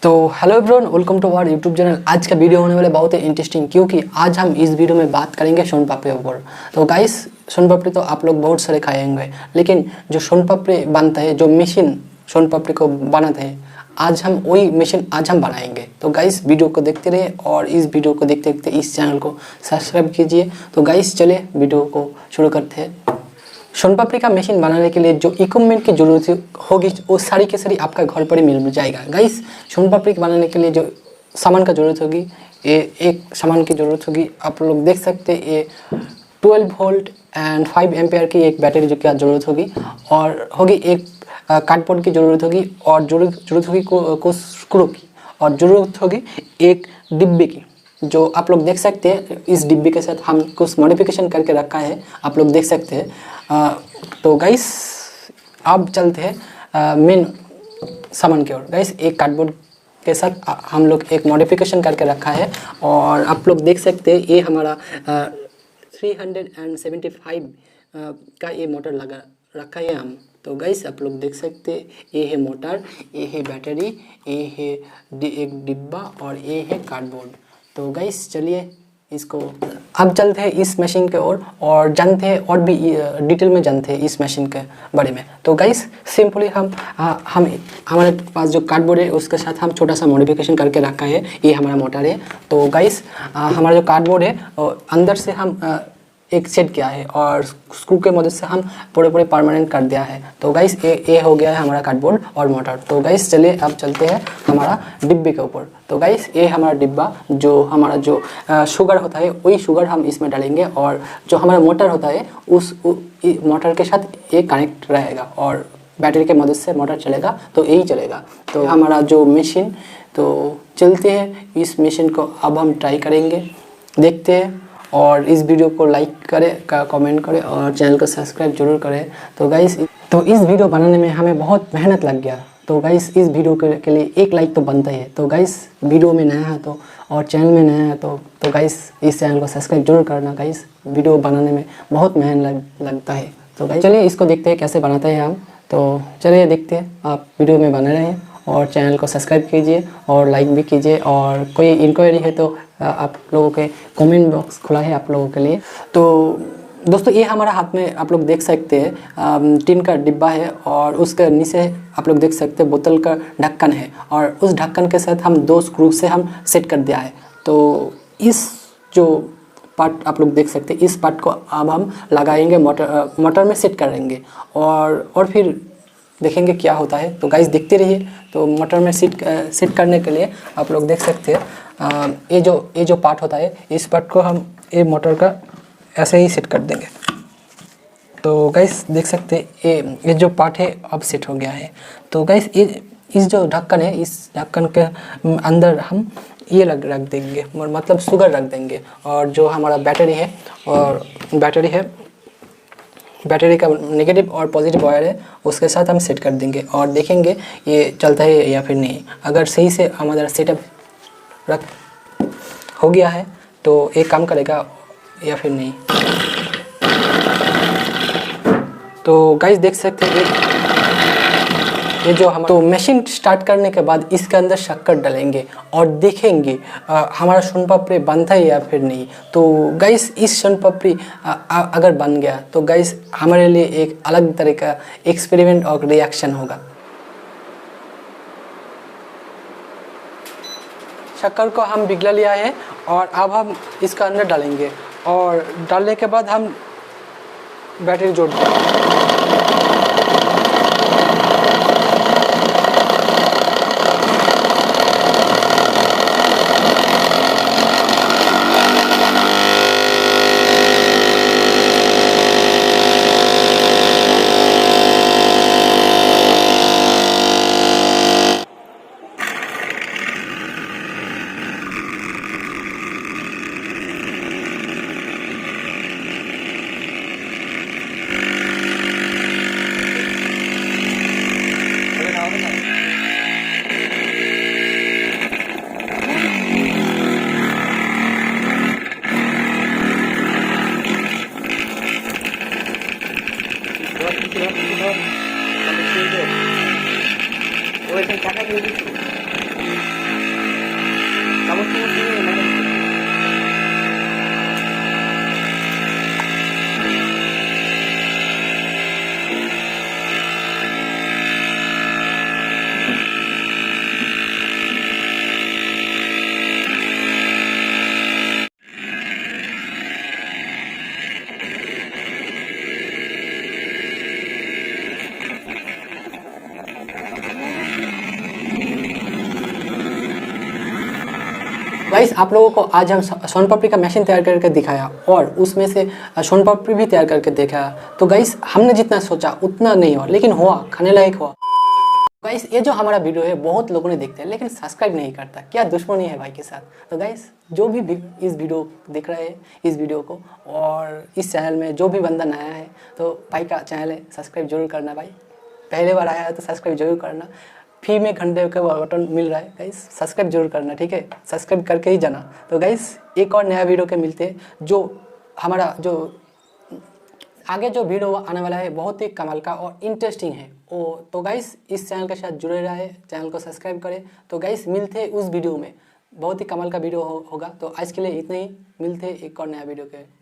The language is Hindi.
तो hello everyone, welcome to our YouTube channel. आज का वीडियो होने वाला बहुत ही इंटरेस्टिंग, क्योंकि आज हम इस वीडियो में बात करेंगे सोन पापड़ी ऊपर। तो गाइस, सोन पापड़ी तो आप लोग बहुत सारे खाए होंगे, लेकिन जो सोन पापड़ी बनता है, जो मशीन सोन पापड़ी को बनाते हैं, आज हम वही मशीन आज हम बनाएंगे। तो गाइस, वीडियो को देखते रहिए और इस वीडियो को देखते देखते इस चैनल को सब्सक्राइब कीजिए। तो गाइस, चलिए वीडियो को शुरू करते हैं। सोन पापड़ी का मशीन बनाने के लिए जो इक्विपमेंट की जरूरत होगी वो सारी के सारी आपका घर पर ही मिल जाएगा। गाइस, सोन पापड़ी बनाने के लिए जो सामान का जरूरत होगी, ये एक सामान की जरूरत होगी। आप लोग देख सकते हैं, ये 12 वोल्ट एंड 5 एम्पेयर की एक बैटरी जो क्या जरूरत होगी, और होगी एक कार्डबोर्ड की जरूरत होगी, और जरूरत होगी कुछ स्क्रू की, और ज़रूरत होगी एक डिब्बे की, जो आप लोग देख सकते हैं। इस डिब्बे के साथ हम कुछ मॉडिफिकेशन करके रखा है, आप लोग देख सकते हैं। तो गाइस, अब चलते हैं मेन सामान की ओर। गाइस, एक कार्डबोर्ड के साथ हम लोग एक मॉडिफिकेशन करके रखा है, और आप लोग देख सकते हैं ये हमारा 375 का ये मोटर लगा रखा है हम। तो गाइस, आप लोग देख सकते हैं, ये है मोटर, ये है बैटरी, ये है एक डिब्बा, और ये है कार्डबोर्ड। तो गाइस, चलिए इसको अब चलते हैं इस मशीन के ओर और जानते हैं, और भी डिटेल में जानते हैं इस मशीन के बारे में। तो गाइस, सिंपली हम हमारे पास जो कार्डबोर्ड है उसके साथ हम छोटा सा मॉडिफिकेशन करके रखा है। ये हमारा मोटर है। तो गाइस, हमारा जो कार्डबोर्ड है अंदर से हम एक सेट किया है, और स्क्रू के मदद से हम पूरे परमानेंट कर दिया है। तो गाइस, ये हो गया है हमारा कार्डबोर्ड और मोटर। तो गाइस, चलिए अब चलते हैं हमारा डिब्बे के ऊपर। तो गाइस, ये हमारा डिब्बा, जो हमारा जो शुगर होता है वही शुगर हम इसमें डालेंगे, और जो हमारा मोटर होता है उस मोटर के साथ ये कनेक्ट रहेगा, और बैटरी के मदद से मोटर चलेगा, तो यही चलेगा। तो हमारा जो मशीन, तो चलते हैं इस मशीन को अब हम ट्राई करेंगे, देखते हैं। और इस वीडियो को लाइक करें, कमेंट करें, और चैनल को सब्सक्राइब जरूर करें। तो गाइस, तो इस वीडियो बनाने में हमें बहुत मेहनत लग गया। तो गाइस, इस वीडियो के लिए एक लाइक तो बनता ही है। तो गाइस, वीडियो में नया है तो, और चैनल में नया है तो गाइस, इस चैनल को सब्सक्राइब जरूर करना। गाइस, वीडियो बनाने में बहुत मेहनत लगता है। तो गाइस, चलिए इसको देखते हैं कैसे बनाते हैं हम। तो चलिए देखते हैं, आप वीडियो में बने रहें और चैनल को सब्सक्राइब कीजिए और लाइक भी कीजिए। और कोई इंक्वायरी है तो आप लोगों के कमेंट बॉक्स खुला है आप लोगों के लिए। तो दोस्तों, ये हमारा हाथ में आप लोग देख सकते हैं टिन का डिब्बा है, और उसके नीचे आप लोग देख सकते हैं बोतल का ढक्कन है, और उस ढक्कन के साथ हम 2 स्क्रू से हम सेट कर दिया है। तो इस जो पार्ट आप लोग देख सकते हैं, इस पार्ट को अब हम लगाएंगे, मोटर में सेट करेंगे, और फिर देखेंगे क्या होता है। तो गाइस, देखते रहिए। तो मोटर में सेट करने के लिए आप लोग देख सकते हैं, ये जो पार्ट होता है, इस पार्ट को हम ये मोटर का ऐसे ही सेट कर देंगे। तो गाइस, देख सकते हैं ये जो पार्ट है अब सेट हो गया है। तो गाइस, इस जो ढक्कन है, इस ढक्कन के अंदर हम ये रख देंगे, मतलब शुगर रख देंगे, और जो हमारा बैटरी का नेगेटिव और पॉजिटिव वायर है उसके साथ हम सेट कर देंगे, और देखेंगे ये चलता है या फिर नहीं। अगर सही से हमारा सेटअप हो गया है तो ये काम करेगा या फिर नहीं। तो गाइस, देख सकते हैं ये जो हम, तो मशीन स्टार्ट करने के बाद इसके अंदर शक्कर डालेंगे और देखेंगे हमारा सोन पापड़ी बनता है या फिर नहीं। तो गाइस, इस सोन पापड़ी अगर बन गया तो गाइस, हमारे लिए एक अलग तरह का एक्सपेरिमेंट और रिएक्शन होगा। शक्कर को हम पिघला लिया है, और अब हम इसका अंदर डालेंगे, और डालने के बाद हम बैटरी जोड़ देंगे। गाइस आप लोगों को आज हम सोन पापड़ी का मशीन तैयार करके दिखाया और उसमें से सोन पापड़ी भी तैयार करके दिखाया। तो गाइस हमने जितना सोचा उतना नहीं हुआ, लेकिन हुआ, खाने लायक हुआ। गाइस ये जो हमारा वीडियो है बहुत लोगों ने देखते हैं लेकिन सब्सक्राइब नहीं करता, क्या दुश्मनी है भाई के साथ। तो गाइस जो भी इस वीडियो देख रहे हैं इस वीडियो को और इस चैनल में जो भी बंदा नया है तो भाई का चैनल है सब्सक्राइब जरूर करना भाई, पहले बार आया है तो सब्सक्राइब जरूर करना। फ्री में घंटे का बटन मिल रहा है गाइस, सब्सक्राइब जरूर करना, ठीक है, सब्सक्राइब करके ही जाना। तो गाइस एक और नया वीडियो के मिलते हैं, जो हमारा जो आगे जो वीडियो आने वाला है बहुत ही कमाल का और इंटरेस्टिंग है वो। तो गाइस इस चैनल के साथ जुड़े रहे, चैनल को सब्सक्राइब करें। तो गाइस मिलते हैं उस वीडियो में, बहुत ही कमाल का वीडियो होगा। तो आज के लिए इतना ही, मिलते हैं एक और नया वीडियो के